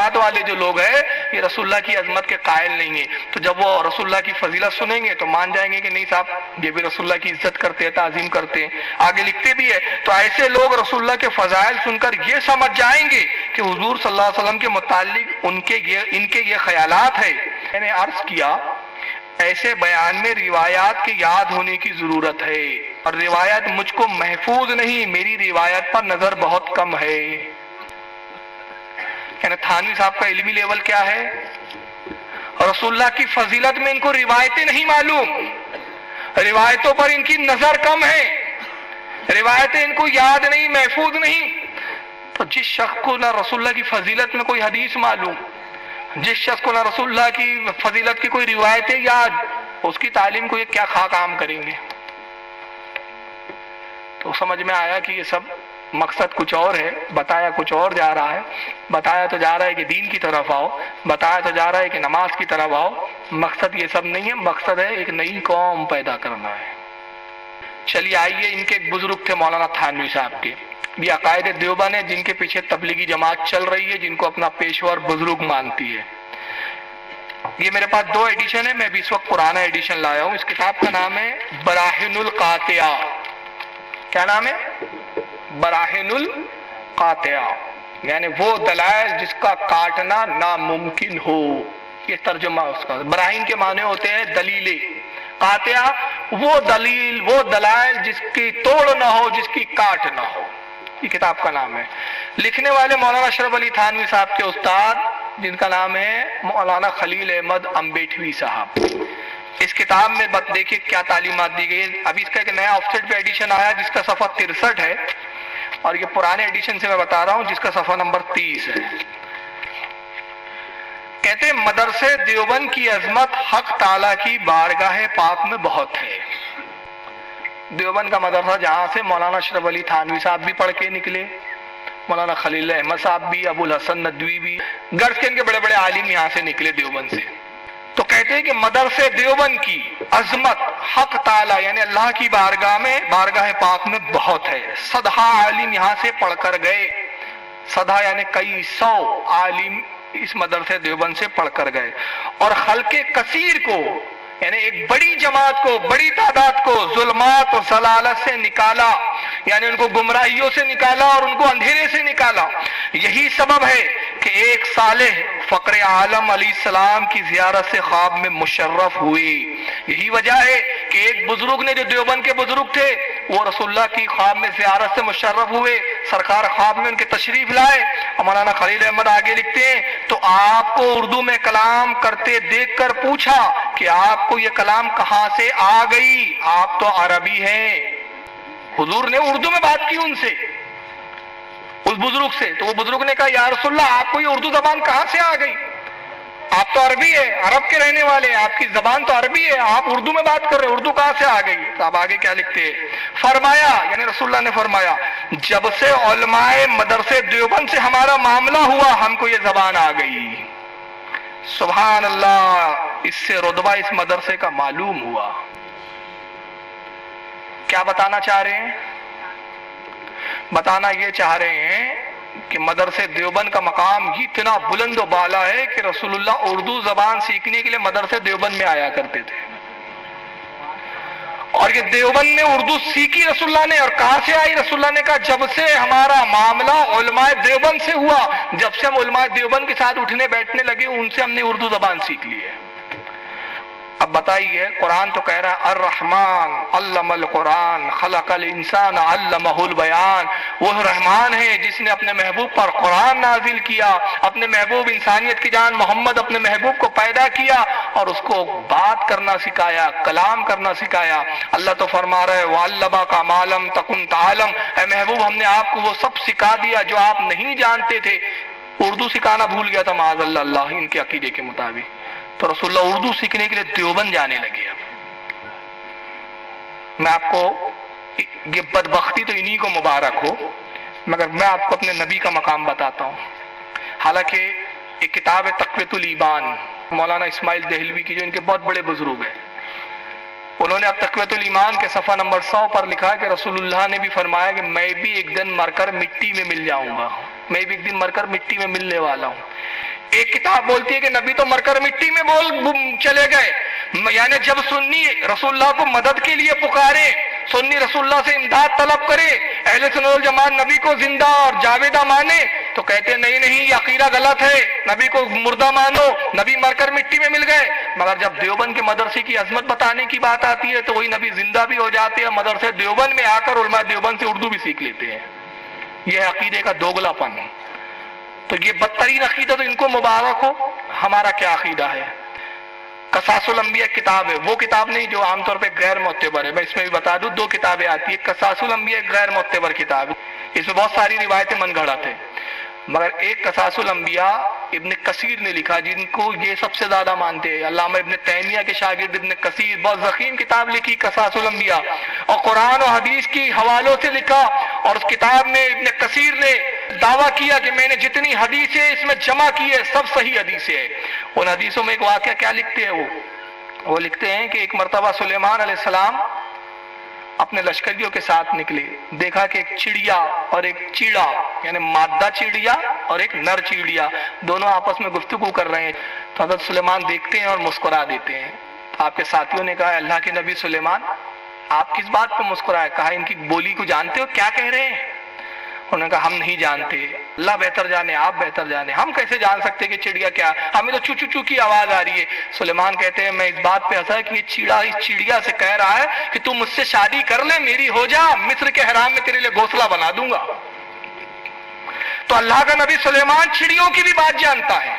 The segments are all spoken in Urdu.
بدعات والے جو لوگ ہیں یہ رسول اللہ کی عظمت کے قائل نہیں ہیں، تو جب وہ رسول اللہ کی فضیلت سنیں گے تو مان جائیں گے کہ نہیں صاحب یہ بھی رسول اللہ کی عزت کرتے ہیں، تعظیم کرتے ہیں، آگے لکھتے بھی ہے۔ تو ایسے لوگ رسول اللہ کے فضائل سن کر یہ سمجھ جائیں گے کہ حضور صلی اللہ علیہ وسلم کے متعلق ان کے یہ خیالات ہے۔ میں نے عرض کیا ایسے بیان میں روایات کے یاد ہونے کی ضرورت ہے، اور روایت مجھ کو محفوظ نہیں، میری روایت پر نظر بہت کم ہے۔ یعنی تھانوی صاحب کا علمی لیول کیا ہے؟ رسول اللہ کی فضیلت میں ان کو روایتیں نہیں معلوم، روایتوں پر ان کی نظر کم ہے، روایتیں ان کو یاد نہیں، محفوظ نہیں۔ تو جس شخص کو نہ رسول اللہ کی فضیلت میں کوئی حدیث معلوم، جس شخص کو نہ رسول اللہ کی فضیلت کی کوئی روایتیں یاد، اس کی تعلیم کو یہ کیا کام کریں گے؟ تو سمجھ میں آیا کہ یہ سب مقصد کچھ اور ہے، بتایا کچھ اور جا رہا ہے۔ بتایا تو جا رہا ہے کہ دین کی طرف آؤ، بتایا تو جا رہا ہے کہ نماز کی طرف آؤ، مقصد یہ سب نہیں ہے، مقصد ہے ایک نئی قوم پیدا کرنا ہے۔ چلیے آئیے، ان کے ایک بزرگ تھے مولانا تھانوی صاحب کے، یہ عقائد دیوبند ہے جن کے پیچھے تبلیغی جماعت چل رہی ہے، جن کو اپنا پیشوا اور بزرگ مانتی ہے۔ یہ میرے پاس 2 ایڈیشن ہے، میں بھی اس وقت پرانا ایڈیشن لایا ہوں۔ اس کتاب کا نام ہے براہین القاطعہ۔ کیا نام ہے؟ براہین القاطعہ، یعنی وہ دلائل جس کا کاٹنا ناممکن ہو، یہ ترجمہ اس کا۔ براہین کے معنی ہوتے ہیں دلیلیں، قاطعہ وہ دلیل، وہ دلائل جس کی توڑ نہ ہو، جس کی کاٹ نہ ہو، یہ کتاب کا نام ہے۔ لکھنے والے مولانا اشرف علی تھانوی صاحب کے استاد جن کا نام ہے مولانا خلیل احمد امبیٹوی صاحب۔ اس کتاب میں دیکھیے کیا تعلیمات دی گئی ہے۔ ابھی اس کا ایک نیا آف سیٹ پہ ایڈیشن آیا جس کا صفحہ 63 ہے، اور یہ پرانے ایڈیشن سے میں بتا رہا ہوں جس کا صفحہ نمبر 30 ہے۔ کہتے ہیں مدرسے دیوبند کی عظمت حق تعالیٰ کی بارگاہ پاک میں بہت ہے۔ دیوبند کا مدرسہ جہاں سے مولانا اشرف علی تھانوی صاحب بھی پڑھ کے نکلے، مولانا خلیل احمد صاحب بھی، ابو الحسن ندوی بھی، غرض کے ان کے بڑے بڑے عالم یہاں سے نکلے دیوبند سے۔ تو کہتے ہیں کہ مدرسے دیوبند کی عظمت حق تعالیٰ یعنی اللہ کی بارگاہ میں، بارگاہ پاک میں بہت ہے۔ صدہا عالم یہاں سے پڑھ کر گئے، صدہا یعنی کئی سو عالم اس مدرسے دیوبند سے پڑھ کر گئے، اور خلق کثیر کو یعنی ایک بڑی جماعت کو، بڑی تعداد کو ظلمات و ضلالت سے نکالا، یعنی ان کو گمراہیوں سے نکالا اور ان کو اندھیرے سے نکالا۔ یہی سبب ہے کہ ایک صالح فقر عالم علیہ السلام کی زیارت سے خواب میں مشرف ہوئی۔ یہی وجہ ہے کہ ایک بزرگ نے، جو دیوبند کے بزرگ تھے، وہ رسول اللہ کی خواب میں زیارت سے مشرف ہوئے، سرکار خواب میں ان کے تشریف لائے۔ اور مولانا خلیل احمد آگے لکھتے ہیں تو آپ کو اردو میں کلام کرتے دیکھ کر پوچھا کہ آپ کو یہ کلام کہاں سے آ گئی، آپ تو عربی ہیں۔ حضور نے اردو میں بات کی ان سے، اس بزرگ سے، تو وہ بزرگ نے کہا یا رسول اللہ آپ کو یہ اردو زبان کہاں سے آ گئی، آپ تو عربی ہے، عرب کے رہنے والے ہیں، آپ کی زبان تو عربی ہے، آپ اردو میں بات کر رہے ہیں، اردو کہاں سے آ گئی؟ تو آپ آگے کیا لکھتے ہیں؟ فرمایا یعنی رسول اللہ نے فرمایا جب سے علماء مدرسے دیوبند سے ہمارا معاملہ ہوا ہم کو یہ زبان آ گئی۔ سبحان اللہ، اس سے رتبہ اس مدرسے کا معلوم ہوا۔ کیا بتانا چاہ رہے ہیں؟ بتانا یہ چاہ رہے ہیں کہ مدرسے دیوبند کا مقام اتنا بلند و بالا ہے کہ رسول اللہ اردو زبان سیکھنے کے لیے مدرسے دیوبند میں آیا کرتے تھے، اور یہ دیوبند میں اردو سیکھی رسول اللہ نے۔ اور کہاں سے آئی؟ رسول اللہ نے کہا جب سے ہمارا معاملہ علماء دیوبند سے ہوا، جب سے ہم علماء دیوبند کے ساتھ اٹھنے بیٹھنے لگے ان سے ہم نے اردو زبان سیکھ لی ہے۔ اب بتائیے، قرآن تو کہہ رہا ہے الرحمن علم القرآن خلق الانسان علمہ البیان، وہ رحمان ہے جس نے اپنے محبوب پر قرآن نازل کیا، اپنے محبوب انسانیت کی جان محمد اپنے محبوب کو پیدا کیا اور اس کو بات کرنا سکھایا، کلام کرنا سکھایا۔ اللہ تو فرما رہا ہے وَعَلَّمَكَ مَا لَمْ تَكُنْ تَعْلَمْ، اے محبوب ہم نے آپ کو وہ سب سکھا دیا جو آپ نہیں جانتے تھے۔ اردو سکھانا بھول گیا تھا معاذ اللہ ان کے عقیدے کے مطابق، تو رسول اللہ اردو سیکھنے کے لیے دیوبند جانے لگے۔ اب میں آپ کو، یہ بدبختی تو انہی کو مبارک ہو، مگر میں آپ کو اپنے نبی کا مقام بتاتا ہوں۔ حالانکہ ایک کتاب ہے تقویۃ الایمان مولانا اسماعیل دہلوی کی، جو ان کے بہت بڑے بزرگ ہیں، انہوں نے اب تقویۃ الایمان کے صفحہ نمبر 100 پر لکھا ہے کہ رسول اللہ نے بھی فرمایا کہ میں بھی ایک دن مر کر مٹی میں مل جاؤں گا، میں بھی ایک دن مر کر مٹی میں ملنے والا ہوں۔ ایک کتاب بولتی ہے کہ نبی تو مر کر مٹی میں چلے گئے، یعنی جب سنی رسول اللہ کو مدد کے لیے پکارے، سنی رسول اللہ سے امداد طلب کرے، اہل سنت والجماعت نبی کو زندہ اور جاویدہ مانے، تو کہتے نہیں یہ عقیدہ غلط ہے، نبی کو مردہ مانو، نبی مر کر مٹی میں مل گئے۔ مگر جب دیوبند کے مدرسے کی عظمت بتانے کی بات آتی ہے تو وہی نبی زندہ بھی ہو جاتے ہیں، مدرسے دیوبند میں آ کر علماء دیوبند سے اردو بھی سیکھ لیتے ہیں۔ یہ عقیدے کا دوگلا پن، تو یہ بدترین عقیدہ تو ان کو مبارک ہو۔ ہمارا کیا عقیدہ ہے؟ قصاص الانبیاء کتاب ہے، وہ کتاب نہیں جو عام طور پہ غیر معتبر ہے، میں اس میں بھی بتا دوں 2 کتابیں آتی ہیں، قصاص الانبیاء غیر معتبر کتاب ہے، اس میں بہت ساری روایتیں من گھڑت ہیں، مگر ایک قصاص الانبیاء ابن کثیر نے لکھا، جن کو یہ سب سے زیادہ مانتے ہیں، علامہ ابن تیمیہ کے شاگرد ابن کثیر، بہت ضخیم کتاب لکھی قصاص الانبیاء، اور قرآن و حدیث کی حوالوں سے لکھا، اور اس کتاب میں ابن کثیر نے دعویٰ کیا کہ میں نے جتنی حدیثیں اس میں جمع کی ہے سب صحیح حدیثیں ہیں۔ ان حدیثوں میں ایک واقعہ کیا لکھتے ہیں وہ لکھتے ہیں کہ ایک مرتبہ سلیمان علیہ السلام اپنے لشکریوں کے ساتھ نکلے، دیکھا کہ ایک چڑیا اور ایک چیڑا، یعنی مادہ چڑیا اور ایک نر چڑیا، دونوں آپس میں گفتگو کر رہے ہیں، تو حضرت سلیمان دیکھتے ہیں اور مسکرا دیتے ہیں۔ تو آپ کے ساتھیوں نے کہا اللہ کے نبی سلیمان آپ کس بات پہ مسکرائے؟ کہا ان کی بولی کو جانتے ہو کیا کہہ رہے ہیں؟ انہوں نے کہا ہم نہیں جانتے، اللہ بہتر جانے، آپ بہتر جانے، ہم کیسے جان سکتے کہ چڑیا کیا، ہمیں تو چو چو چو کی آواز آ رہی ہے۔ سلیمان کہتے ہیں میں اس بات پہ ہنسا کہ یہ چیڑا اس چڑیا سے کہہ رہا ہے کہ تو مجھ سے شادی کر لے، میری ہو جا، مصر کے حرام میں تیرے لیے گھونسلہ بنا دوں گا۔ تو اللہ کا نبی سلیمان چڑیوں کی بھی بات جانتا ہے،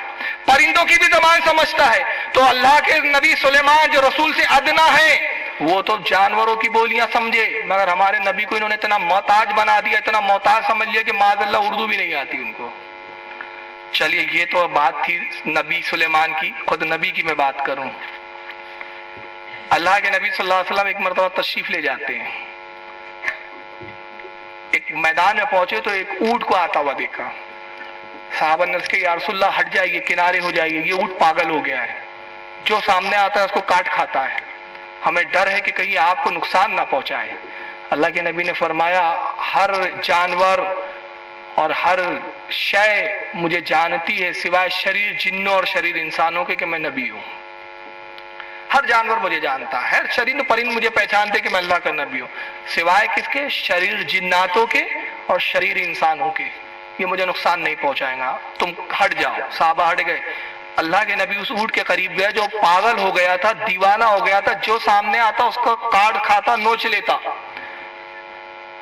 پرندوں کی بھی زبان سمجھتا ہے، تو اللہ کے نبی سلیمان جو رسول سے ادنا ہے وہ تو جانوروں کی بولیاں سمجھے، مگر ہمارے نبی کو انہوں نے اتنا محتاج بنا دیا، اتنا محتاج سمجھ لیا کہ معاذ اللہ اردو بھی نہیں آتی ان کو۔ چلیے یہ تو بات تھی نبی سلیمان کی، خود نبی کی میں بات کروں۔ اللہ کے نبی صلی اللہ علیہ وسلم ایک مرتبہ تشریف لے جاتے ہیں، ایک میدان میں پہنچے تو ایک اونٹ کو آتا ہوا دیکھا، صحابہ نے اس کے یا رسول اللہ ہٹ جائیے، کنارے ہو جائیے، یہ اونٹ پاگل ہو گیا ہے، جو سامنے آتا ہے اس کو کاٹ کھاتا ہے، ہمیں ڈر ہے کہ کہیں آپ کو نقصان نہ پہنچائے۔ اللہ کے نبی نے فرمایا ہر جانور اور ہر شے مجھے جانتی ہے سوائے شریر جنوں اور شریر انسانوں کے کہ میں نبی ہوں۔ ہر جانور مجھے جانتا ہے، ہر شریر پرند مجھے پہچانتے کہ میں اللہ کا نبی ہوں، سوائے کس کے؟ شریر جناتوں کے اور شریر انسانوں کے، یہ مجھے نقصان نہیں پہنچائے گا، تم ہٹ جاؤ۔ صحابہ ہٹ گئے، اللہ کے نبی اس اونٹ کے قریب گیا جو پاگل ہو گیا تھا، دیوانہ ہو گیا تھا، جو سامنے آتا اس کو کاٹ کھاتا، نوچ لیتا۔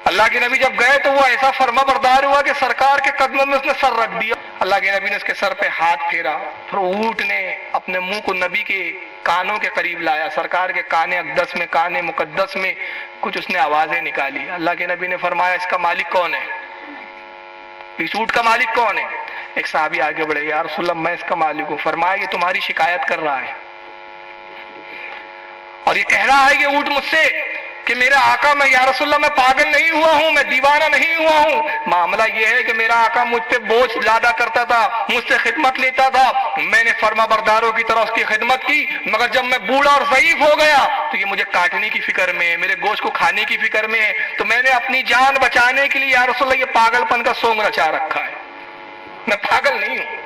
اللہ کے نبی جب گئے تو وہ ایسا فرما بردار ہوا کہ سرکار کے قدموں میں اس نے سر رکھ دیا، اللہ کے نبی نے اس کے سر پہ ہاتھ پھیرا، پھر اونٹ نے اپنے منہ کو نبی کے کانوں کے قریب لایا، سرکار کے کانے اقدس میں، کانے مقدس میں کچھ اس نے آوازیں نکالی۔ اللہ کے نبی نے فرمایا اس کا مالک کون ہے؟ اس اونٹ کا مالک کون ہے؟ ایک صحابی آگے بڑھے، یا رسول اللہ میں اس کا مالک ہوں۔ فرمایا یہ تمہاری شکایت کر رہا ہے اور یہ کہہ رہا ہے یہ اونٹ مجھ سے کہ میرا آقا، میں یا رسول اللہ میں پاگل نہیں ہوا ہوں، میں دیوانہ نہیں ہوا ہوں، معاملہ یہ ہے کہ میرا آقا مجھ پہ بوجھ لادا کرتا تھا، مجھ سے خدمت لیتا تھا، میں نے فرما برداروں کی طرح اس کی خدمت کی، مگر جب میں بوڑھا اور ضعیف ہو گیا تو یہ مجھے کاٹنے کی فکر میں ہے، میرے گوشت کو کھانے کی فکر میں ہے، تو میں نے اپنی جان بچانے کے لیے یا رسول اللہ یہ پاگل پن کا سونگ رچا رکھا ہے، میں پاگل نہیں ہوں۔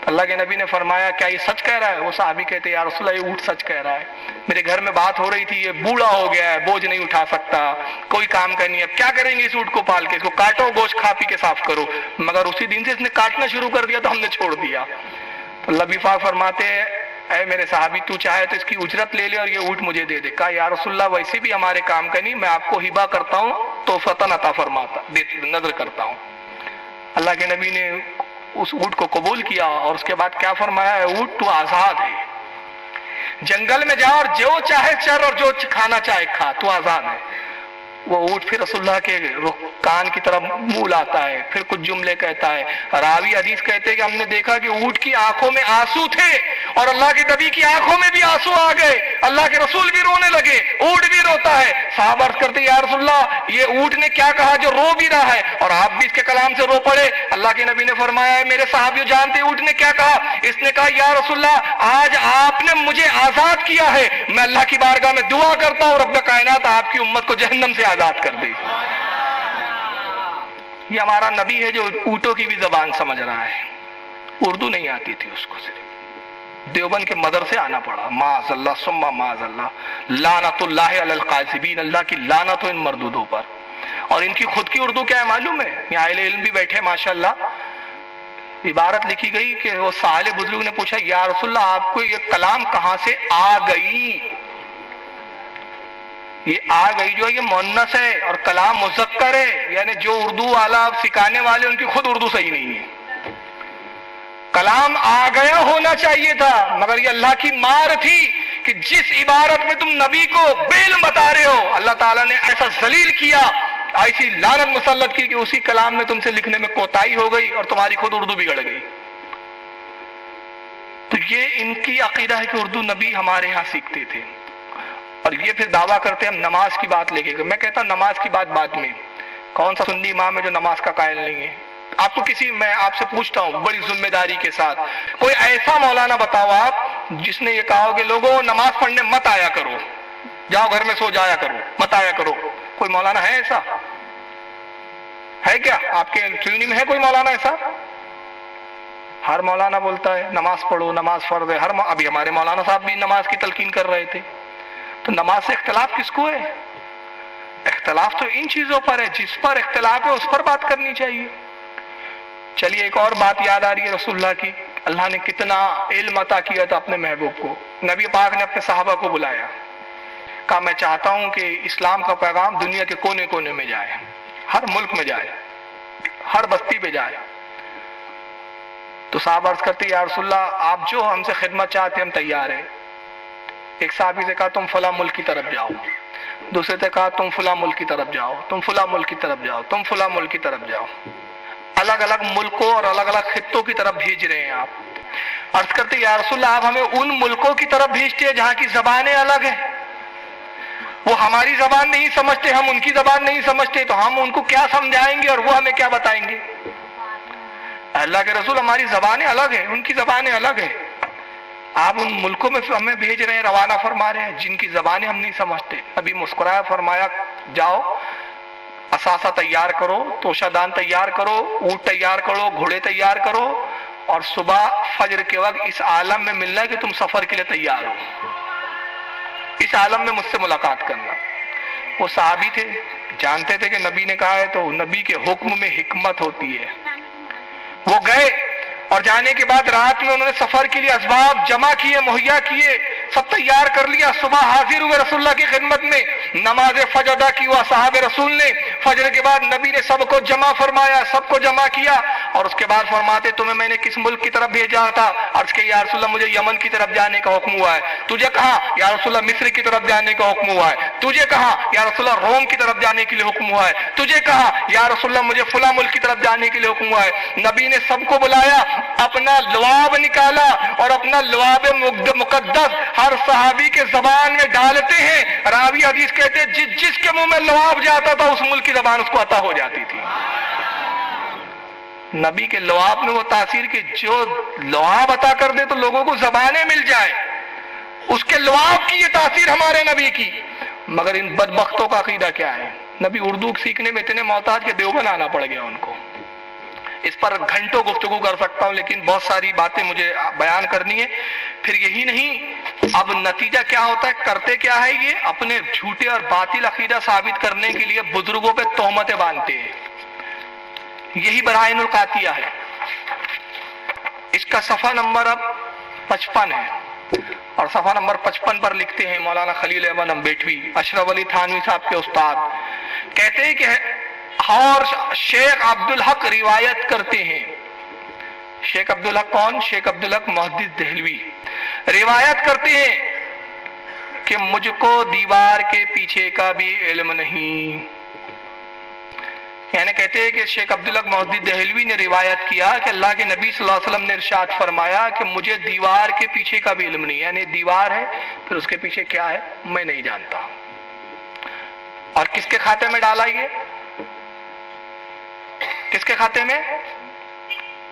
اللہ کے نبی نے فرمایا کیا یہ سچ کہہ رہا ہے؟ وہ صحابی کہتے یا رسول اللہ یہ اونٹ سچ کہہ رہا ہے، میرے گھر میں بات ہو رہی تھی، یہ بوڑھا ہو گیا ہے، بوجھ نہیں اٹھا سکتا، کوئی کام کرنی ہے، اب کیا کریں گے اس اونٹ کو پال کے، اس کو کاٹو، گوشت کھا پی کے صاف کرو، مگر اسی دن سے اس نے کاٹنا شروع کر دیا تو ہم نے چھوڑ دیا۔ تو اللہ پاک فرماتے ہیں اے میرے صحابی تو چاہے تو اس کی اجرت لے لے اور یہ اونٹ مجھے دے دے۔ کہا یا رسول اللہ ویسے بھی ہمارے کام کا نہیں، میں آپ کو ہبہ کرتا ہوں تو فتن عطا فرماتا، نظر کرتا ہوں۔ اللہ کے نبی نے اس اونٹ کو قبول کیا اور اس کے بعد کیا فرمایا ہے؟ اونٹ تو آزاد ہے، جنگل میں جا اور جو چاہے چر اور جو کھانا چاہے کھا، تو آزاد ہے۔ وہ اونٹ پھر رسول اللہ کے کان کی طرف منہ لاتا ہے، پھر کچھ جملے کہتا ہے، راوی حدیث کہتے ہیں کہ ہم نے دیکھا کہ اونٹ کی آنکھوں میں آنسو تھے اور اللہ کے نبی کی آنکھوں میں بھی آنسو آ گئے، اللہ کے رسول بھی رونے لگے، اونٹ بھی روتا ہے۔ صحابہ عرض کرتے یا رسول اللہ یہ اونٹ نے کیا کہا جو رو بھی رہا ہے اور آپ بھی اس کے کلام سے رو پڑے؟ اللہ کے نبی نے فرمایا میرے صحابیوں جانتے اونٹ نے کیا کہا؟ اس نے کہا یا رسول اللہ آج آپ نے مجھے آزاد کیا ہے، میں اللہ کی بارگاہ میں دعا کرتا ہوں رب کائنات آپ کی امت کو جہنم سے آزاد کر دے۔ یہ ہمارا نبی ہے جو اونٹوں کی بھی زبان سمجھ رہا ہے۔ اردو نہیں آتی تھی اس کو، صرف دیوبند کے مدرسے آنا پڑا، معاذ اللہ ثم معاذ اللہ، لعنت اللہ علی القاذبین، اللہ کی لعنت ہو ان مردودوں پر۔ اور ان کی خود کی اردو کیا ہے معلوم ہے؟ یہاں اہل علم بھی بیٹھے ماشاءاللہ، عبارت لکھی گئی کہ وہ سائل بزرگ نے پوچھا یا رسول اللہ آپ کو یہ کلام کہاں سے آ گئی؟ یہ آ گئی جو ہے یہ مؤنث ہے اور کلام مذکر ہے، یعنی جو اردو والا سکھانے والے ان کی خود اردو صحیح نہیں ہے۔ کلام آ گیا ہونا چاہیے تھا، مگر یہ اللہ کی مار تھی کہ جس عبارت میں تم نبی کو بے علم بتا رہے ہو، اللہ تعالیٰ نے ایسا ذلیل کیا، ایسی لعنت مسلط کی کہ اسی کلام میں تم سے لکھنے میں کوتاہی ہو گئی اور تمہاری خود اردو بگڑ گئی۔ تو یہ ان کی عقیدہ ہے کہ اردو نبی ہمارے ہاں سیکھتے تھے، اور یہ پھر دعویٰ کرتے ہیں ہم نماز کی بات لے کے۔ میں کہتا ہوں نماز کی بات بعد میں، کون سا سنی امام ہے جو نماز کا قائل نہیں ہے؟ آپ کو میں آپ سے پوچھتا ہوں بڑی ذمہ داری کے ساتھ، کوئی ایسا مولانا بتاؤ آپ جس نے یہ کہا ہو کہ لوگوں نماز پڑھنے مت آیا کرو، جاؤ گھر میں سو جایا کرو، مت آیا کرو؟ کوئی مولانا ہے ایسا؟ ہے کیا آپ کے ٹریننگ میں ہے کوئی مولانا ایسا؟ ہر مولانا بولتا ہے نماز پڑھو، نماز فرض ہے، ابھی ہمارے مولانا صاحب بھی نماز کی تلقین کر رہے تھے۔ تو نماز سے اختلاف کس کو ہے؟ اختلاف تو ان چیزوں پر ہے، جس پر اختلاف ہے اس پر بات کرنی چاہیے۔ چلیے ایک اور بات یاد آ رہی ہے رسول اللہ کی، اللہ نے کتنا علم عطا کیا تھا اپنے محبوب کو۔ نبی پاک نے اپنے صحابہ کو بلایا، کہا میں چاہتا ہوں کہ اسلام کا پیغام دنیا کے کونے کونے میں جائے، ہر ملک میں جائے، ہر بستی پہ جائے۔ تو صحابہ عرض کرتے یا رسول اللہ آپ جو ہم سے خدمت چاہتے ہم تیار ہیں۔ ایک صحابی سے کہا تم فلاں ملک کی طرف جاؤ، دوسرے سے کہا تم فلاں ملک کی طرف جاؤ، تم فلاں ملک کی طرف جاؤ، تم فلاں ملک کی طرف جاؤ۔ الگ الگ ملکوں اور الگ الگ خطوں کی طرف بھیج رہے ہیں آپ۔ عرض کرتے یا رسول اللہ آپ ہمیں ان ملکوں کی طرف بھیجتے ہیں جہاں کی زبانیں الگ ہیں، وہ ہماری زبان نہیں سمجھتے، ہم ان کی زبان نہیں سمجھتے، تو ہم ان کو کیا سمجھائیں گے اور وہ ہمیں کیا بتائیں گے؟ اللہ کے رسول ہماری زبانیں الگ ہیں، ان کی زبانیں الگ ہیں، آپ ان ملکوں میں ہمیں بھیج رہے ہیں، روانہ فرما رہے ہیں جن کی زبانیں ہم نہیں سمجھتے۔ ابھی مسکرایا، فرمایا جاؤ اثاثہ تیار کرو، توشہ دان تیار کرو، اونٹ تیار کرو، گھوڑے تیار کرو، اور صبح فجر کے وقت اس عالم میں ملنا ہے کہ تم سفر کے لیے تیار ہو، اس عالم میں مجھ سے ملاقات کرنا۔ وہ صحابی تھے، جانتے تھے کہ نبی نے کہا ہے تو نبی کے حکم میں حکمت ہوتی ہے۔ وہ گئے اور جانے کے بعد رات میں انہوں نے سفر کے لیے اسباب جمع کیے، مہیا کیے، سب تیار کر لیا۔ صبح حاضر ہوئے رسول اللہ کی خدمت میں، نماز فجر ادا کی ہوا صحاب رسول نے۔ فجر کے بعد نبی نے سب کو جمع فرمایا، سب کو جمع کیا، اور اس کے بعد فرماتے تمہیں میں نے کس ملک کی طرف بھیجا تھا؟ عرض کہ یا رسول اللہ مجھے یمن کی طرف جانے کا حکم ہوا ہے۔ تجھے کہا یا رسول اللہ مصر کی طرف جانے کا حکم ہوا ہے۔ تجھے کہا یا رسول اللہ روم کی طرف جانے کے لیے حکم ہوا ہے۔ تجھے کہا یا رسول اللہ مجھے فلاں ملک کی طرف جانے کے لیے حکم ہوا ہے۔ نبی نے سب کو بلایا، اپنا لعاب نکالا، اور اپنا لعاب مقدس ہر صحابی کے زبان میں ڈالتے ہیں۔ راوی حدیث کہتے ہیں جس کے منہ میں لعاب جاتا تھا اس ملک کی زبان اس کو عطا ہو جاتی تھی۔ نبی کے لعاب میں وہ تاثیر کہ جو لعاب عطا کر دے تو لوگوں کو زبانیں مل جائے، اس کے لعاب کی یہ تاثیر ہمارے نبی کی۔ مگر ان بدبختوں کا عقیدہ کیا ہے؟ نبی اردو سیکھنے میں اتنے محتاج کہ دیوبند آنا پڑ گیا ان کو۔ اس پر گھنٹوں گفتگو کر سکتا ہوں، لیکن بہت ساری باتیں مجھے بیان کرنی ہے۔ پھر یہی نہیں، اب نتیجہ کیا ہوتا ہے، کرتے کیا ہے، یہ اپنے جھوٹے اور باطل عقیدہ ثابت کرنے کے لیے بزرگوں پہ تہمتیں باندھتے ہیں۔ یہی براہین القاطیہ ہے۔ اس کا صفحہ نمبر اب 55 ہے، اور صفحہ نمبر 55 پر لکھتے ہیں مولانا خلیل احمد امبیٹوی، اشرف علی تھانوی صاحب کے استاد، کہتے ہیں کہ اور شیخ عبدالحق روایت کرتے ہیں۔ شیخ عبدالحق کون؟ شیخ عبدالحق محدث دہلوی روایت کرتے ہیں کہ مجھ کو دیوار کے پیچھے کا بھی علم نہیں۔ یعنی کہتے ہیں کہ شیخ عبدالحق محدث دہلوی نے روایت کیا کہ اللہ کے نبی صلی اللہ علیہ وسلم نے ارشاد فرمایا کہ مجھے دیوار کے پیچھے کا بھی علم نہیں، یعنی دیوار ہے پھر اس کے پیچھے کیا ہے میں نہیں جانتا۔ اور کس کے کھاتے میں ڈالا یہ؟ کس کے کھاتے میں؟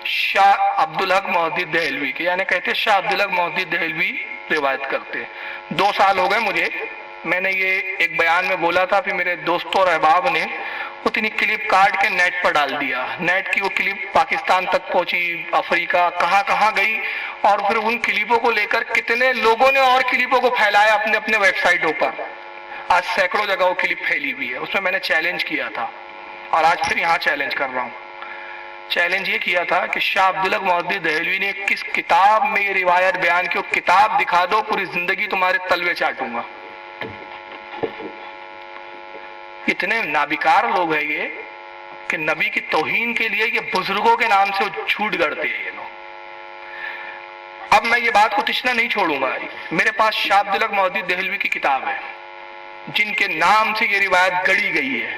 شاہ عبدالحق محدث دہلوی کے، یعنی کہتے ہیں شاہ عبدالحق محدث دہلوی روایت کرتے۔ 2 سال ہو گئے مجھے، میں نے یہ ایک بیان میں بولا تھا، پھر میرے دوستوں اور احباب نے اتنی کلپ کاٹ کے نیٹ پر ڈال دیا. نیٹ کی وہ کلپ پاکستان تک پہنچی، افریقہ کہاں کہاں گئی، اور پھر ان کلپوں کو لے کر کتنے لوگوں نے اور کلپوں کو پھیلایا اپنے اپنے ویب سائٹوں پر. آج سینکڑوں جگہ وہ کلپ پھیلی ہوئی ہے. اس میں نے چیلنج کیا تھا اور آج پھر یہاں چیلنج کر رہا ہوں. چیلنج یہ کیا تھا کہ شاہ عبدالحق مودودی دہلوی نے کس کتاب میں یہ روایت بیان کی، وہ کتاب دکھا دو، پوری زندگی تمہارے تلوے چاٹوں گا. اتنے نابیکار لوگ ہیں یہ کہ نبی کی توہین کے لیے یہ بزرگوں کے نام سے جھوٹ گڑتے ہیں یہ لوگ. اب میں یہ بات کو تشنا نہیں چھوڑوں گا. میرے پاس شاہ عبدالحق مودودی دہلوی کی کتاب ہے جن کے نام سے یہ روایت گڑی گئی ہے،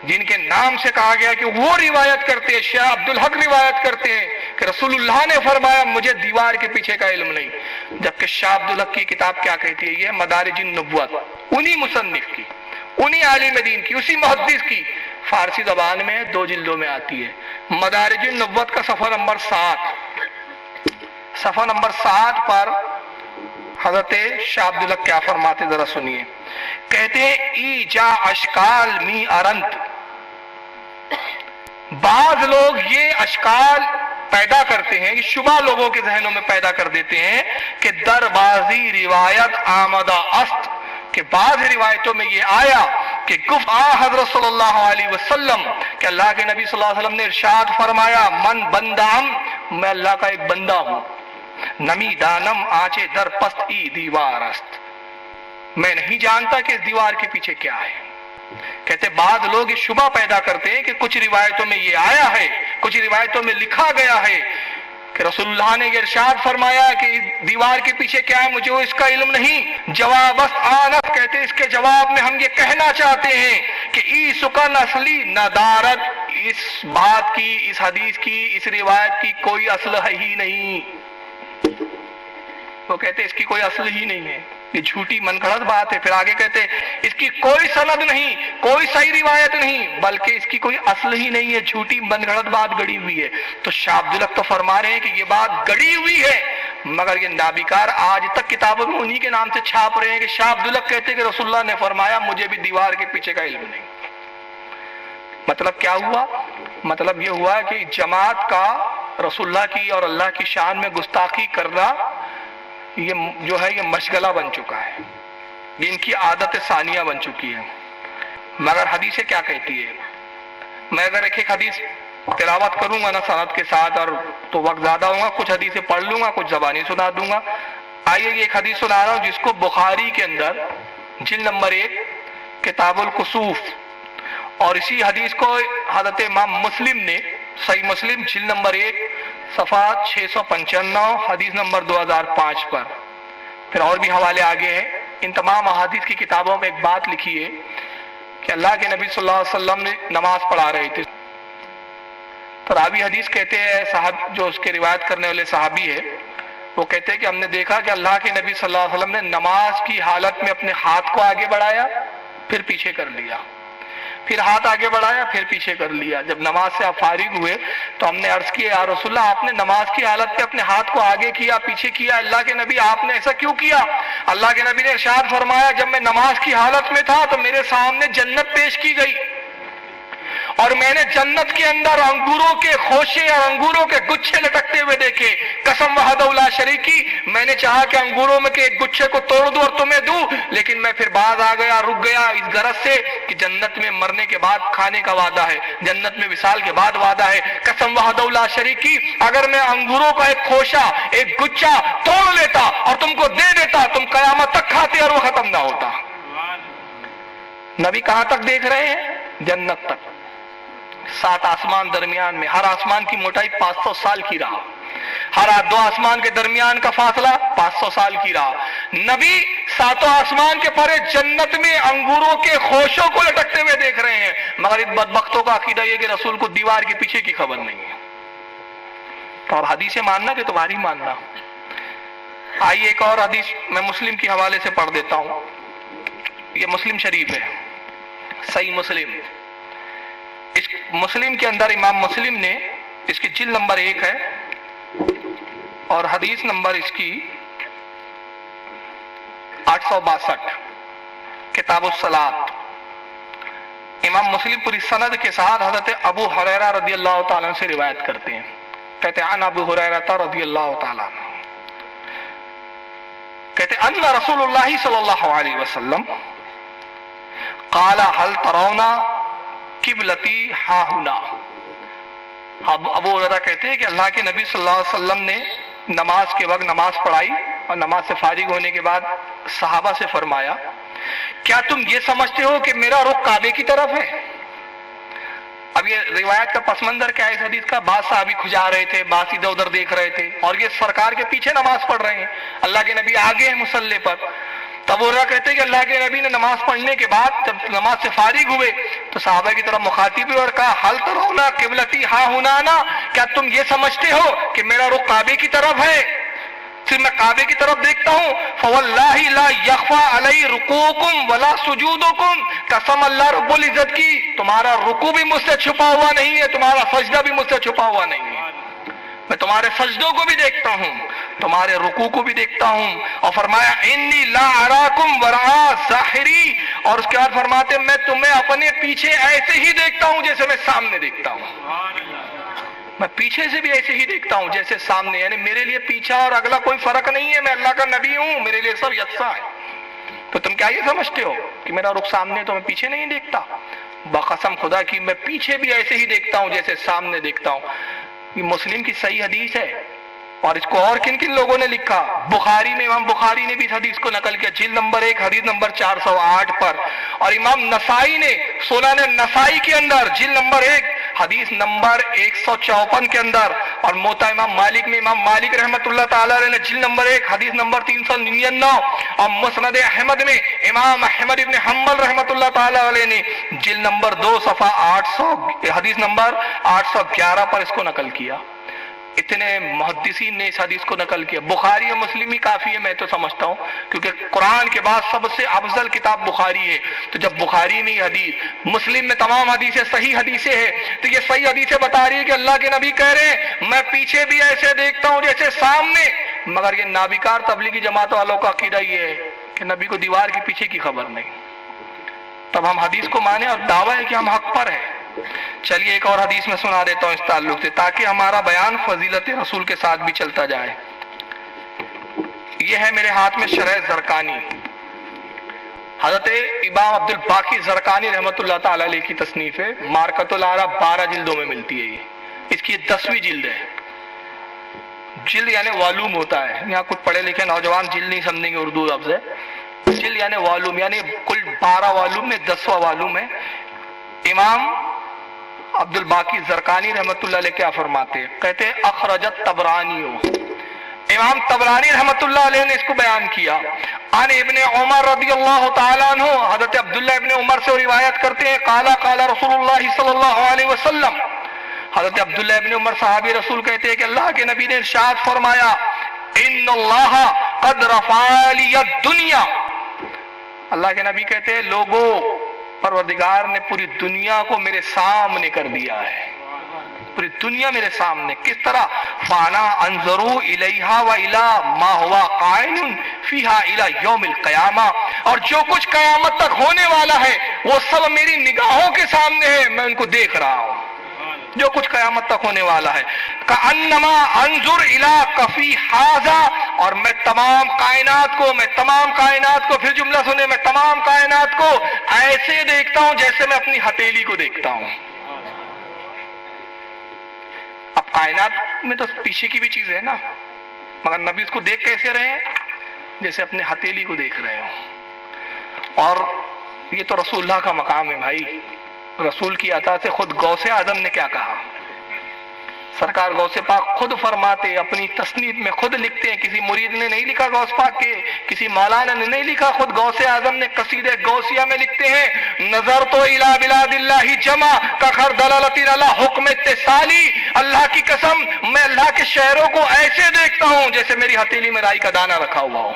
جن کے نام سے کہا گیا کہ وہ روایت کرتے ہیں، شاہ عبدالحق روایت کرتے ہیں کہ رسول اللہ نے فرمایا مجھے دیوار کے پیچھے کا علم نہیں. جبکہ شاہ عبدالحق کی کتاب کیا کہتی ہے؟ یہ مدارج النبوت، انہی مصنف کی، انہی عالم دین کی، اسی محدث کی، فارسی زبان میں 2 جلدوں میں آتی ہے. مدارج النبوت کا صفحہ نمبر 7 پر حضرت شاہ عبدالحق کیا فرماتے ذرا سنیے. کہتے ہیں ای جا اشکال می ارند، بعض لوگ یہ اشکال پیدا کرتے ہیں، یہ شبہ لوگوں کے ذہنوں میں پیدا کر دیتے ہیں کہ در بازی روایت آمدہ است، کہ بعض روایتوں میں یہ آیا کہ گفت حضرت صلی اللہ علیہ وسلم کہ اللہ کے نبی صلی اللہ علیہ وسلم نے ارشاد فرمایا من بندام، میں اللہ کا ایک بندہ ہوں، نمی دانم آنچے در پست ای دیوار است، میں نہیں جانتا کہ اس دیوار کے پیچھے کیا ہے. کہتے بعض لوگ یہ شبہ پیدا کرتے ہیں کہ کچھ روایتوں میں یہ آیا ہے، کچھ روایتوں میں لکھا گیا ہے کہ رسول اللہ نے یہ ارشاد فرمایا کہ اس دیوار کے پیچھے کیا ہے، مجھے اس کا علم نہیں. جواب است آنت، کہتے اس کے جواب میں ہم یہ کہنا چاہتے ہیں کہ ای سکن اصلی ندارت، اس بات کی، اس حدیث کی، اس روایت کی کوئی اصل ہے ہی نہیں. وہ کہتے اس کی کوئی اصل ہی نہیں ہے، یہ جھوٹی من گھڑت بات ہے. پھر آگے کہتے اس کی کوئی سند نہیں، کوئی صحیح روایت نہیں، بلکہ اس کی کوئی اصل ہی نہیں ہے، جھوٹی من گھڑت بات گڑی ہوئی ہے. تو شاہ عبدالحق تو فرما رہے ہیں کہ یہ بات گڑی ہوئی ہے، مگر یہ نابیکار آج تک کتابوں میں انہی کے نام سے چھاپ رہے ہیں کہ شاہ عبدالحق کہتے کہ رسول اللہ نے فرمایا مجھے بھی دیوار کے پیچھے کا علم نہیں. مطلب کیا ہوا؟ مطلب یہ ہوا کہ جماعت کا رسول اللہ کی اور اللہ کی شان میں گستاخی کرنا یہ جو ہے یہ مشغلہ بن چکا ہے، یہ ان کی عادت ثانیہ بن چکی ہے. مگر حدیثیں کیا کہتی ہے؟ میں اگر ایک حدیث تلاوت کروں گا نا سند کے ساتھ اور تو وقت زیادہ ہوگا، کچھ حدیثیں پڑھ لوں گا، کچھ زبانی سنا دوں گا. آئیے یہ ایک حدیث سنا رہا ہوں جس کو بخاری کے اندر جلد نمبر 1 کتاب الکسوف، اور اسی حدیث کو حضرت امام مسلم نے صحیح مسلم جلد نمبر 1 صفحہ 695 حدیث نمبر 2005 پر، پھر اور بھی حوالے آگے ہیں. ان تمام احادیث کی کتابوں میں ایک بات لکھی ہے کہ اللہ کے نبی صلی اللہ علیہ وسلم نے نماز پڑھا رہے تھے. تو راوی حدیث کہتے ہیں، صاحب جو اس کے روایت کرنے والے صحابی ہے، وہ کہتے ہیں کہ ہم نے دیکھا کہ اللہ کے نبی صلی اللہ علیہ وسلم نے نماز کی حالت میں اپنے ہاتھ کو آگے بڑھایا، پھر پیچھے کر لیا، پھر ہاتھ آگے بڑھایا، پھر پیچھے کر لیا. جب نماز سے آپ فارغ ہوئے تو ہم نے عرض کیا یا رسول اللہ آپ نے نماز کی حالت میں اپنے ہاتھ کو آگے کیا پیچھے کیا، اللہ کے نبی آپ نے ایسا کیوں کیا؟ اللہ کے نبی نے ارشاد فرمایا جب میں نماز کی حالت میں تھا تو میرے سامنے جنت پیش کی گئی، اور میں نے جنت کے اندر انگوروں کے خوشے اور انگوروں کے گچھے لٹکتے ہوئے دیکھے. قسم وحدہ لا شریک کی، میں نے چاہا کہ انگوروں میں کے ایک گچھے کو توڑ دوں اور تمہیں دوں، لیکن میں پھر باز آ گیا، رک گیا اس غرض سے کہ جنت میں مرنے کے بعد کھانے کا وعدہ ہے، جنت میں وصال کے بعد وعدہ ہے. قسم وحدہ لا شریک کی، اگر میں انگوروں کا ایک خوشہ ایک گچھا توڑ لیتا اور تم کو دے دیتا، تم قیامت تک کھاتے اور وہ ختم نہ ہوتا. نبی کہاں تک دیکھ رہے ہیں؟ جنت تک. 7 آسمان درمیان میں، ہر آسمان کی موٹائی 500 سال کی رہا، ہر 2 آسمان کے درمیان کا فاصلہ 500 سال کی رہا. نبی 7 آسمان کے پرے جنت میں انگوروں کے خوشوں کو لٹکتے ہوئے دیکھ رہے ہیں، مگر ان بدبختوں کا عقیدہ یہ کہ رسول کو دیوار کے پیچھے کی خبر نہیں ہے. تو اب حدیثیں ماننا کہ تمہاری ماننا. آئیے ایک اور حدیث میں مسلم کے حوالے سے پڑھ دیتا ہوں، یہ مسلم شریف ہے، صحیح مسلم. اس مسلم کے اندر امام مسلم نے اس کی جلد نمبر 1 ہے اور حدیث نمبر اس کی 862، کتاب الصلاۃ. امام مسلم پوری سند کے ساتھ حضرت ابو ہریرہ رضی اللہ تعالیٰ عنہ سے روایت کرتے ہیں. کہتے ہیں عن ابو ہریرہ رضی اللہ تعالیٰ عنہ کہتے ہیں ان رسول اللہ صلی اللہ علیہ وسلم قال هل ترون قبلتی ہا ہنا. ابو ہریرہ کہتے ہیں کہ اللہ کے نبی صلی اللہ علیہ وسلم نے نماز کے وقت نماز پڑھائی اور نماز سے فارغ ہونے کے بعد صحابہ سے فرمایا کیا تم یہ سمجھتے ہو کہ میرا رخ کعبے کی طرف ہے؟ اب یہ روایت کا پس منظر کیا ہے اس حدیث کا؟ بعض صحابی کھجا رہے تھے، بعض ادھر ادھر دیکھ رہے تھے، اور یہ سرکار کے پیچھے نماز پڑھ رہے ہیں، اللہ کے نبی آگے ہیں مصلی پر. تب وہ کہتے ہیں کہ اللہ کے نبی نے نماز پڑھنے کے بعد جب نماز سے فارغ ہوئے تو صحابہ کی طرف مخاطب ہوئے اور کہا حل ترون قبلتی ہا ہنا، کیا تم یہ سمجھتے ہو کہ میرا رخ کعبے کی طرف ہے؟ صرف میں کعبے کی طرف دیکھتا ہوں. فواللہ لا یخفی علی رکوعکم ولا سجودکم، قسم اللہ رب العزت کی تمہارا رکوع بھی مجھ سے چھپا ہوا نہیں ہے، تمہارا سجدہ بھی مجھ سے چھپا ہوا نہیں ہے. میں تمہارے سجدوں کو بھی دیکھتا ہوں، تمہارے رکوع کو بھی دیکھتا ہوں. اور فرمایا انی لا اراکم وراء ظاہری، اور اس کے بعد فرماتے میں تمہیں اپنے پیچھے ایسے ہی دیکھتا ہوں جیسے میں سامنے دیکھتا ہوں. میں پیچھے سے بھی ایسے ہی دیکھتا ہوں جیسے سامنے، یعنی میرے لیے پیچھا اور اگلا کوئی فرق نہیں ہے، میں اللہ کا نبی ہوں، میرے لیے سب یکساں ہے. تو تم کیا یہ سمجھتے ہو کہ میرا رخ سامنے تو میں پیچھے نہیں دیکھتا؟ بقسم خدا کی میں پیچھے بھی ایسے ہی دیکھتا ہوں جیسے سامنے دیکھتا ہوں. یہ مسلم کی صحیح حدیث ہے. اور اس کو اور کن کن لوگوں نے لکھا؟ بخاری میں امام بخاری نے بھی اس حدیث کو نقل کیا جلد نمبر 1 حدیث نمبر 408 پر، اور امام نسائی نے سنن نسائی کے اندر جلد نمبر 1 حدیث نمبر 154 کے اندر، اور موطا امام مالک میں امام مالک رحمت اللہ تعالی علیہ نے جلد نمبر 1 حدیث نمبر 399، اور مسند احمد میں امام احمد ابن حنبل رحمت اللہ تعالی علیہ نے جلد نمبر 2 صفحہ 800 حدیث نمبر 811 پر اس کو نقل کیا. اتنے محدثین نے اس حدیث کو نقل کیا. بخاری اور مسلم ہی کافی ہے میں تو سمجھتا ہوں، کیونکہ قرآن کے بعد سب سے افضل کتاب بخاری ہے. تو جب بخاری میں یہ حدیث، مسلم میں تمام حدیثیں صحیح حدیثیں ہیں، تو یہ صحیح حدیثیں بتا رہی ہے کہ اللہ کے نبی کہہ رہے ہیں میں پیچھے بھی ایسے دیکھتا ہوں جیسے سامنے. مگر یہ نابکار تبلیغی جماعت والوں کا عقیدہ یہ ہے کہ نبی کو دیوار کے پیچھے کی خبر نہیں. تب ہم حدیث کو مانیں اور دعویٰ ہے کہ ہم حق پر ہیں. چلیے ایک اور حدیث میں سنا دیتا ہوں اس تعلق سے، تاکہ ہمارا بیان فضیلت رسول کے ساتھ بھی چلتا جائے. یہ ہے میرے ہاتھ میں شرح زرقانی، حضرت امام عبد الباقی زرقانی رحمت اللہ تعالی علیہ کی تصنیف ہے. مارکۃ العرب 12 جلدوں میں ملتی ہے. یہ اس کی 10ویں جلد ہے. جلد یعنی والوم ہوتا ہے، یہاں کچھ پڑھے لکھے نوجوان جلد نہیں سمجھیں گے، اردو لفظ ہے. جلد یعنی والوم، یعنی کل 12 والوم میں 10واں والوم ہے. امام عبد الباقی زرقانی رحمت اللہ علیہ کیا فرماتے ہیں؟ کہتے ہیں اخرجت طبرانی، امام طبرانی رحمت اللہ علیہ نے اس کو بیان کیا. عن ابن عمر رضی اللہ تعالیٰ عنہ، حضرت عبداللہ ابن عمر سے روایت کرتے ہیں قال قال رسول اللہ صلی اللہ علیہ وسلم. حضرت عبداللہ ابن عمر صحابی رسول کہتے ہیں کہ اللہ کے نبی نے ارشاد فرمایا ان اللہ قد رفع لی الدنیا. اللہ کے نبی کہتے ہیں لوگوں، پروردگار نے پوری دنیا کو میرے سامنے کر دیا ہے. پوری دنیا میرے سامنے کس طرح؟ فانا انظروا الیہا و الی ما ہوا قائم فیہا الی یوم القیامہ، اور جو کچھ قیامت تک ہونے والا ہے وہ سب میری نگاہوں کے سامنے ہے، میں ان کو دیکھ رہا ہوں. جو کچھ قیامت تک ہونے والا ہے. کأنما انظر الی کفی ھذا، اور میں تمام کائنات کو پھر جملہ سنے، میں تمام کائنات کو ایسے دیکھتا ہوں جیسے میں اپنی ہتھیلی کو دیکھتا ہوں. اب کائنات میں تو پیچھے کی بھی چیز ہے نا، مگر نبی اس کو دیکھ کیسے رہے ہیں؟ جیسے اپنے ہتھیلی کو دیکھ رہے ہوں. اور یہ تو رسول اللہ کا مقام ہے بھائی. رسول کی عطا سے خود غوث اعظم نے کیا کہا؟ سرکار غوث پاک خود فرماتے، اپنی تصنیف میں خود لکھتے ہیں. کسی مرید نے نہیں لکھا غوث پاک کے، کسی مولانا نے نہیں لکھا، خود غوث اعظم نے قصیدہ غوثیہ میں لکھتے ہیں نظر تو الی بلاد اللہ جمع کخر دلالت علی حکم اتصالی. اللہ کی قسم میں اللہ کے شہروں کو ایسے دیکھتا ہوں جیسے میری ہتھیلی میں رائی کا دانہ رکھا ہوا ہو.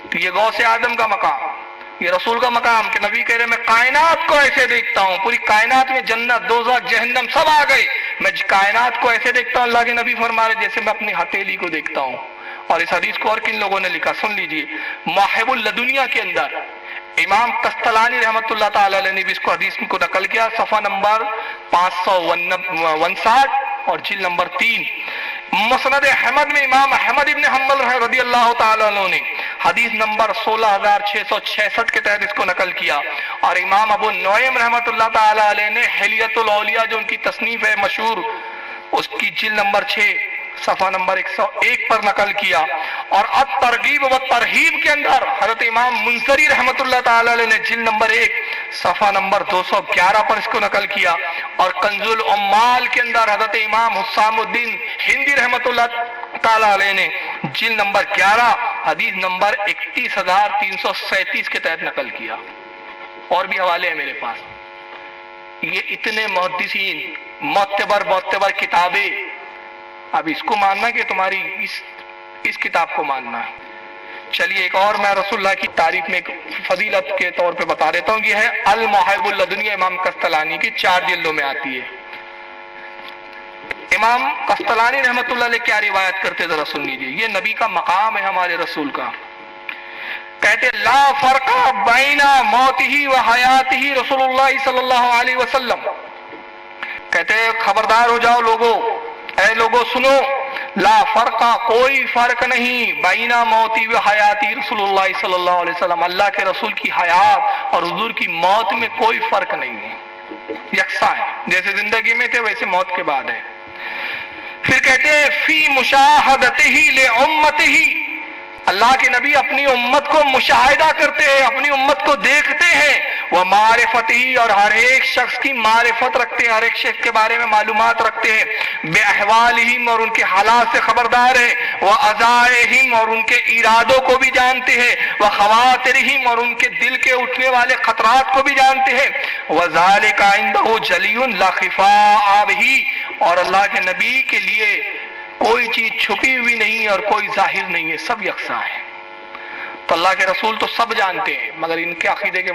تو یہ غوث اعظم کا مقام، یہ رسول کا مقام کہ نبی کہہ رہے میں کائنات کو ایسے دیکھتا ہوں. پوری کائنات میں جنت، دوزخ، جہنم سب آ گئے، میں کائنات کو ایسے دیکھتا ہوں. اللہ کے نبی فرما رہے جیسے میں اپنی ہتھیلی کو دیکھتا ہوں. اور اس حدیث کو اور کن لوگوں نے لکھا؟ سن لیجئے. مواہب اللدنیہ کے اندر امام قسطلانی رحمۃ اللہ تعالی علیہ نے بھی اس کو حدیث کو نقل کیا، صفحہ نمبر 559 اور جلد نمبر 3۔ مسند احمد میں امام احمد ابن حنبل رضی اللہ تعالی عنہ نے حدیث نمبر 16666 کے تحت اس کو نقل کیا، اور امام ابو نعیم رحمۃ اللہ تعالی علیہ نے حلیۃ الاولیاء جو ان کی تصنیف ہے مشہور، اس کی جلد نمبر 6 صفحہ نمبر 101 پر نقل کیا، اور الترغیب و ترہیب کے اندر حضرت امام منذری رحمۃ اللہ تعالی علیہ نے جلد نمبر 1 صفحہ نمبر 211 پر اس کو نقل کیا، اور کنز العمال کے اندر حضرت امام حسام الدین ہندی رحمۃ اللہ تعالی علیہ نے جلد نمبر 11 حدیث نمبر 31337 کے تحت نقل کیا۔ اور بھی حوالے ہیں میرے پاس۔ یہ اتنے محدثین، معتبر کتابیں، اب اس کو ماننا کہ تمہاری اس کتاب کو ماننا ہے۔ چلیے ایک اور میں رسول اللہ کی تعریف میں ایک فضیلت کے طور پہ بتا دیتا ہوں، یہ ہے المحب اللدنی امام قسطلانی کی 4 جلدوں میں آتی ہے۔ امام قسطلانی رحمۃ اللہ علیہ کیا روایت کرتے ذرا سن لیجیے، یہ نبی کا مقام ہے ہمارے رسول کا۔ کہتے لا فرق بین موتہ و حیاتہ رسول اللہ صلی اللہ علیہ وسلم، کہتے خبردار ہو جاؤ لوگو، اے لوگو سنو، لا فرق کوئی فرق نہیں، بینا موتی و حیاتی رسول اللہ صلی اللہ علیہ وسلم، اللہ کے رسول کی حیات اور حضور کی موت میں کوئی فرق نہیں ہے، یکساں ہے، جیسے زندگی میں تھے ویسے موت کے بعد ہے۔ پھر کہتے ہیں فی مشاہدتہ لامتہ، اللہ کے نبی اپنی امت کو مشاہدہ کرتے ہیں، اپنی امت کو دیکھتے ہیں، وہ معرفتی اور ہر ایک شخص کی معرفت رکھتے ہیں، ہر ایک شخص کے بارے میں معلومات رکھتے ہیں، بے احوالہم اور ان کے حالات سے خبردار ہیں، وہ عزائہم اور ان کے ارادوں کو بھی جانتے ہیں، وہ خواطرہم اور ان کے دل کے اٹھنے والے خطرات کو بھی جانتے ہیں، وذالک عندہ جلی لا خفاء بہ، اور اللہ کے نبی کے لیے کوئی چیز چھپی ہوئی نہیں اور کوئی ظاہر نہیں ہے، سب یکساں ہے۔ تو اللہ کے رسول تو سب جانتے ہیں، مگر ان کے عقیدے کے